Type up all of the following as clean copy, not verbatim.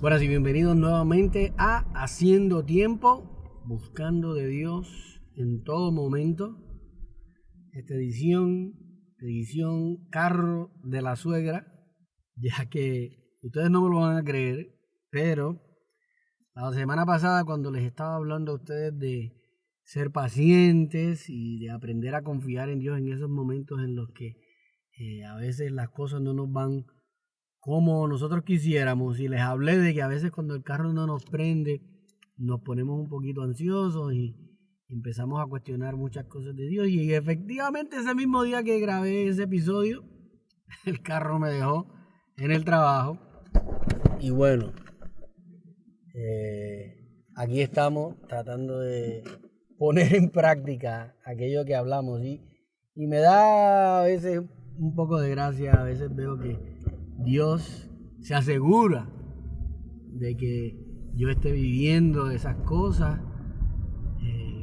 Buenas y bienvenidos nuevamente a Haciendo Tiempo, buscando de Dios en todo momento. Esta edición carro de la suegra, ya que ustedes no me lo van a creer, pero la semana pasada cuando les estaba hablando a ustedes de ser pacientes y de aprender a confiar en Dios en esos momentos en los que a veces las cosas no nos van como nosotros quisiéramos, y les hablé de que a veces cuando el carro no nos prende nos ponemos un poquito ansiosos y empezamos a cuestionar muchas cosas de Dios, y efectivamente ese mismo día que grabé ese episodio el carro me dejó en el trabajo y bueno, aquí estamos tratando de poner en práctica aquello que hablamos y me da a veces un poco de gracia. A veces veo que Dios se asegura de que yo esté viviendo esas cosas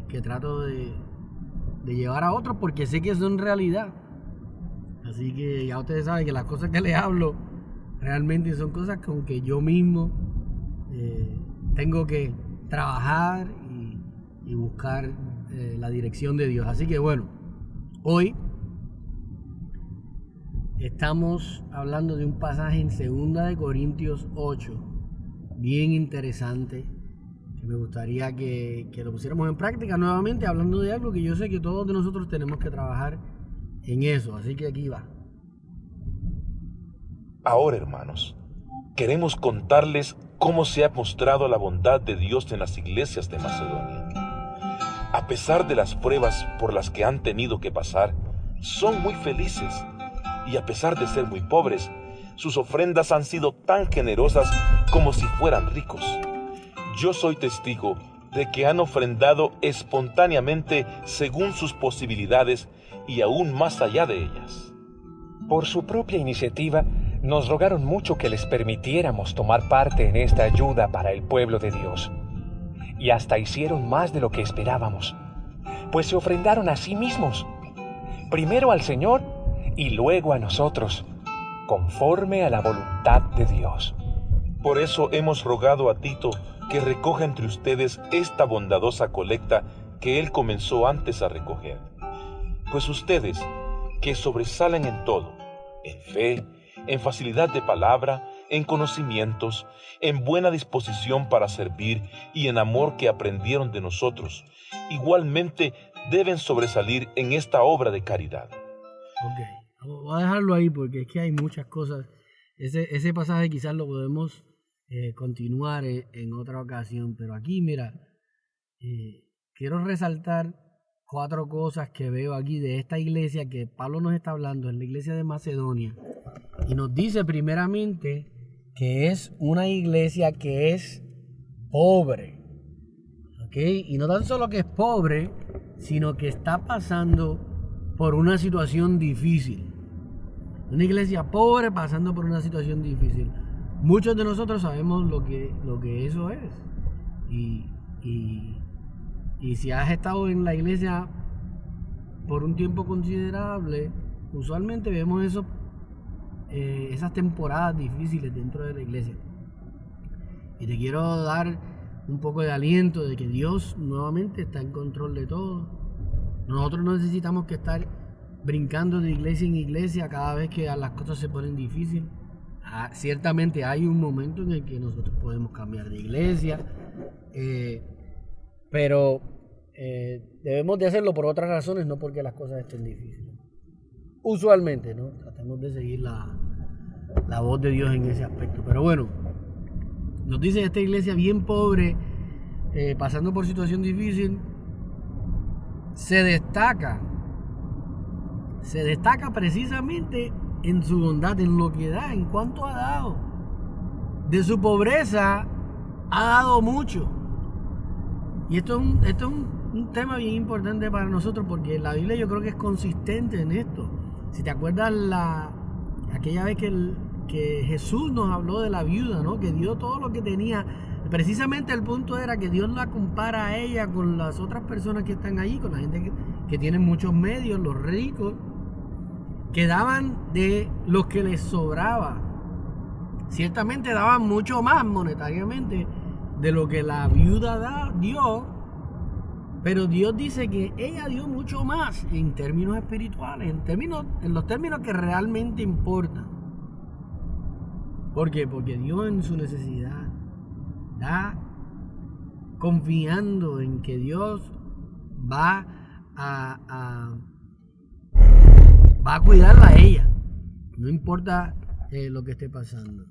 que trato de llevar a otros, porque sé que son realidad. Así que ya ustedes saben que las cosas que les hablo realmente son cosas con que yo mismo tengo que trabajar y buscar la dirección de Dios. Así que bueno, hoy estamos hablando de un pasaje en 2 Corintios 8, bien interesante, que me gustaría que lo pusiéramos en práctica nuevamente, hablando de algo que yo sé que todos de nosotros tenemos que trabajar en eso. Así que aquí va. Ahora, hermanos, queremos contarles cómo se ha mostrado la bondad de Dios en las iglesias de Macedonia. A pesar de las pruebas por las que han tenido que pasar, son muy felices. Y a pesar de ser muy pobres, sus ofrendas han sido tan generosas como si fueran ricos. Yo soy testigo de que han ofrendado espontáneamente según sus posibilidades y aún más allá de ellas. Por su propia iniciativa, nos rogaron mucho que les permitiéramos tomar parte en esta ayuda para el pueblo de Dios. Y hasta hicieron más de lo que esperábamos, pues se ofrendaron a sí mismos, primero al Señor y luego a nosotros, conforme a la voluntad de Dios. Por eso hemos rogado a Tito que recoja entre ustedes esta bondadosa colecta que él comenzó antes a recoger. Pues ustedes, que sobresalen en todo, en fe, en facilidad de palabra, en conocimientos, en buena disposición para servir y en amor que aprendieron de nosotros, igualmente deben sobresalir en esta obra de caridad. Ok, voy a dejarlo ahí porque es que hay muchas cosas. Ese pasaje quizás lo podemos continuar en otra ocasión, pero aquí, mira, quiero resaltar 4 cosas que veo aquí de esta iglesia que Pablo nos está hablando, en la iglesia de Macedonia. Y nos dice primeramente que es una iglesia que es pobre. ¿Ok? Y no tan solo que es pobre, sino que está pasando por una situación difícil. Una iglesia pobre pasando por una situación difícil. Muchos de nosotros sabemos lo que eso es. Y si has estado en la iglesia por un tiempo considerable, usualmente vemos esas temporadas difíciles dentro de la iglesia. Y te quiero dar un poco de aliento de que Dios nuevamente está en control de todo. Nosotros no necesitamos que estar brincando de iglesia en iglesia cada vez que las cosas se ponen difíciles. Ciertamente hay un momento en el que nosotros podemos cambiar de iglesia, pero debemos de hacerlo por otras razones, no porque las cosas estén difíciles. Usualmente, ¿no? Tratamos de seguir la voz de Dios en ese aspecto. Pero bueno, nos dice esta iglesia bien pobre, pasando por situación difícil, se destaca precisamente en su bondad, en lo que da, en cuanto ha dado. De su pobreza ha dado mucho. Y esto es un tema bien importante para nosotros, porque la Biblia yo creo que es consistente en esto. Si te acuerdas aquella vez que Jesús nos habló de la viuda, ¿no? Que dio todo lo que tenía. Precisamente el punto era que Dios la compara a ella con las otras personas que están allí, con la gente que tiene muchos medios, los ricos, que daban de lo que les sobraba. Ciertamente daban mucho más monetariamente de lo que la viuda dio, pero Dios dice que ella dio mucho más en términos espirituales, en los términos que realmente importan. ¿Por qué? Porque Dios en su necesidad da confiando en que Dios va a cuidarla a ella, no importa lo que esté pasando.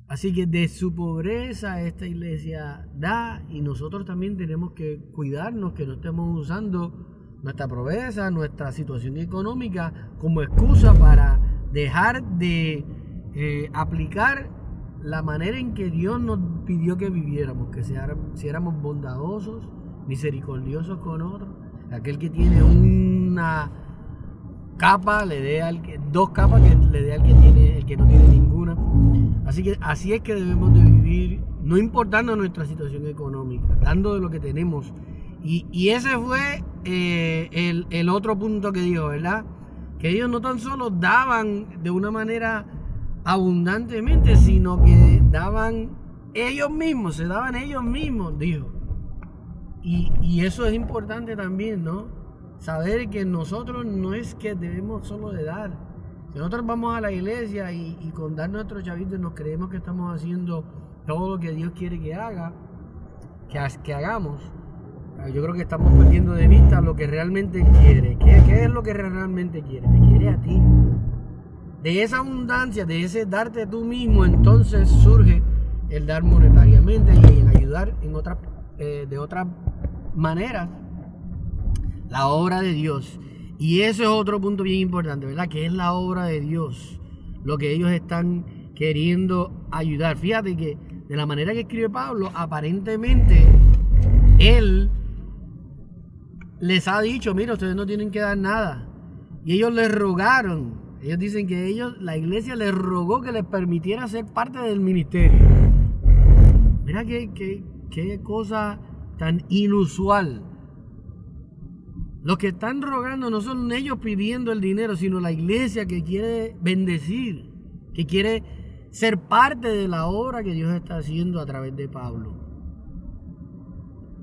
Así que de su pobreza esta iglesia da, y nosotros también tenemos que cuidarnos, que no estemos usando nuestra pobreza, nuestra situación económica como excusa para dejar de aplicar la manera en que Dios nos pidió que viviéramos, que éramos bondadosos, misericordiosos con otros. Aquel que tiene una capa le dé dos capas, que le dé al que tiene, el que no tiene ninguna. Así que así es que debemos de vivir, no importando nuestra situación económica, dando de lo que tenemos. Y ese fue el otro punto que dijo, ¿verdad? Que ellos no tan solo daban de una manera abundantemente, sino que daban ellos mismos, se daban ellos mismos, dijo. Y eso es importante también, ¿no? Saber que nosotros no es que debemos solo de dar. Si nosotros vamos a la iglesia y con dar nuestros chavitos nos creemos que estamos haciendo todo lo que Dios quiere que hagamos, yo creo que estamos perdiendo de vista lo que realmente quiere. ¿Qué es lo que realmente quiere? Te quiere a ti. De esa abundancia, de ese darte tú mismo, entonces surge el dar monetariamente y en ayudar de otras maneras la obra de Dios. Y eso es otro punto bien importante, ¿verdad? Que es la obra de Dios, lo que ellos están queriendo ayudar. Fíjate que de la manera que escribe Pablo, aparentemente él les ha dicho, mira, ustedes no tienen que dar nada. Y ellos les rogaron. Ellos dicen que la iglesia les rogó que les permitiera ser parte del ministerio. Mira qué cosa tan inusual. Los que están rogando no son ellos pidiendo el dinero, sino la iglesia que quiere bendecir, que quiere ser parte de la obra que Dios está haciendo a través de Pablo.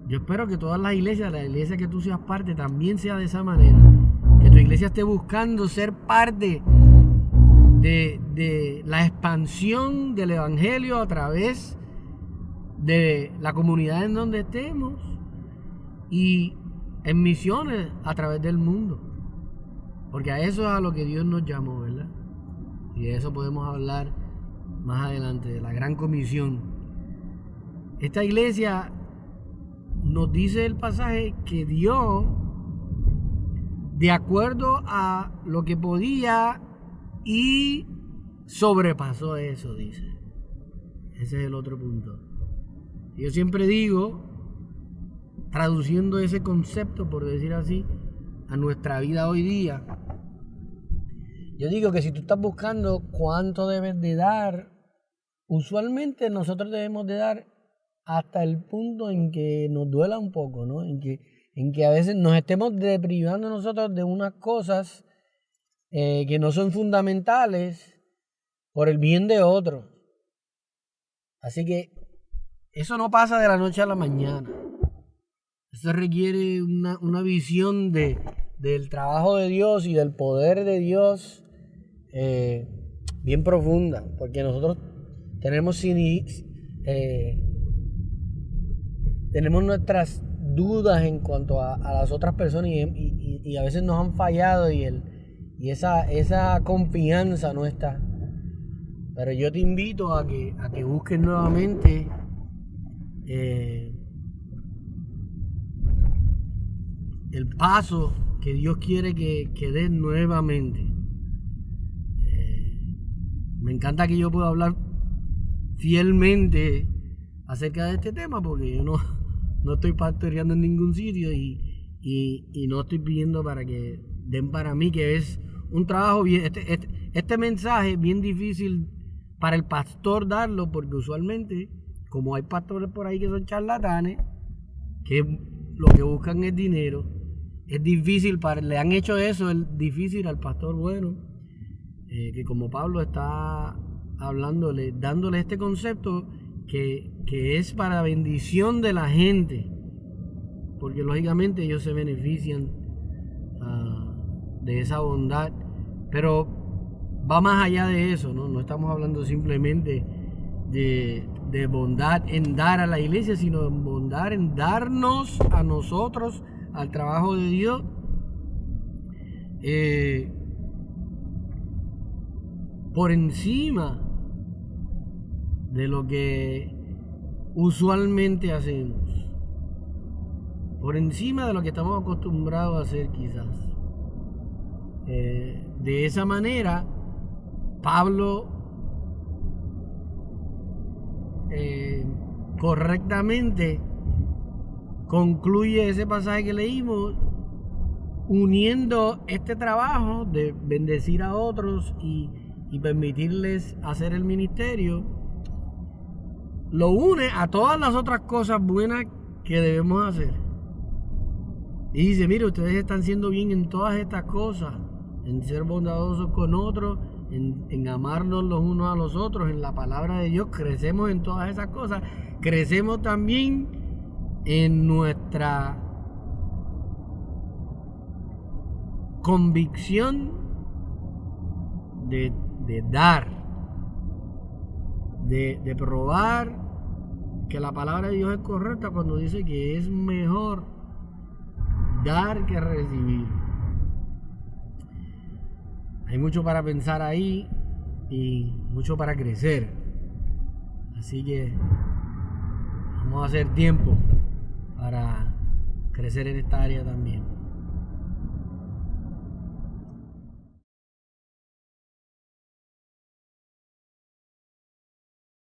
Yo espero que todas las iglesias, la iglesia que tú seas parte, también sea de esa manera. Que tu iglesia esté buscando ser parte de la expansión del evangelio a través de la comunidad en donde estemos y en misiones a través del mundo. Porque a eso es a lo que Dios nos llamó, ¿verdad? Y de eso podemos hablar más adelante, de la gran comisión. Esta iglesia nos dice el pasaje que dio de acuerdo a lo que podía y sobrepasó eso, dice. Ese es el otro punto. Yo siempre digo, traduciendo ese concepto, por decir así, a nuestra vida hoy día, yo digo que si tú estás buscando cuánto debes de dar, usualmente nosotros debemos de dar hasta el punto en que nos duela un poco, ¿no? En que a veces nos estemos deprivando nosotros de unas cosas que no son fundamentales por el bien de otros. Así que eso no pasa de la noche a la mañana. Eso requiere una visión del trabajo de Dios y del poder de Dios bien profunda, porque nosotros tenemos nuestras dudas en cuanto a las otras personas y a veces nos han fallado y esa confianza no está. Pero yo te invito a que busques nuevamente el paso que Dios quiere que dé nuevamente. Me encanta que yo pueda hablar fielmente acerca de este tema, porque yo no estoy pastoreando en ningún sitio y no estoy pidiendo para que den para mí, que es un trabajo bien, este mensaje es bien difícil para el pastor darlo, porque usualmente, como hay pastores por ahí que son charlatanes, que lo que buscan es dinero, es difícil, le han hecho eso, es difícil al pastor bueno, que como Pablo está hablándole, dándole este concepto que es para bendición de la gente, porque lógicamente ellos se benefician de esa bondad, pero va más allá de eso, ¿no? No estamos hablando simplemente de bondad en dar a la iglesia, sino de bondad en darnos a nosotros al trabajo de Dios. Por encima de lo que usualmente hacemos, por encima de lo que estamos acostumbrados a hacer quizás. De esa manera, Pablo correctamente concluye ese pasaje que leímos, uniendo este trabajo de bendecir a otros y permitirles hacer el ministerio, lo une a todas las otras cosas buenas que debemos hacer. Y dice, mire, ustedes están siendo bien en todas estas cosas, en ser bondadosos con otros, en amarnos los unos a los otros, en la palabra de Dios, crecemos en todas esas cosas, crecemos también en nuestra convicción de dar, de probar que la palabra de Dios es correcta cuando dice que es mejor dar que recibir. Hay mucho para pensar ahí y mucho para crecer, así que vamos a hacer tiempo para crecer en esta área también.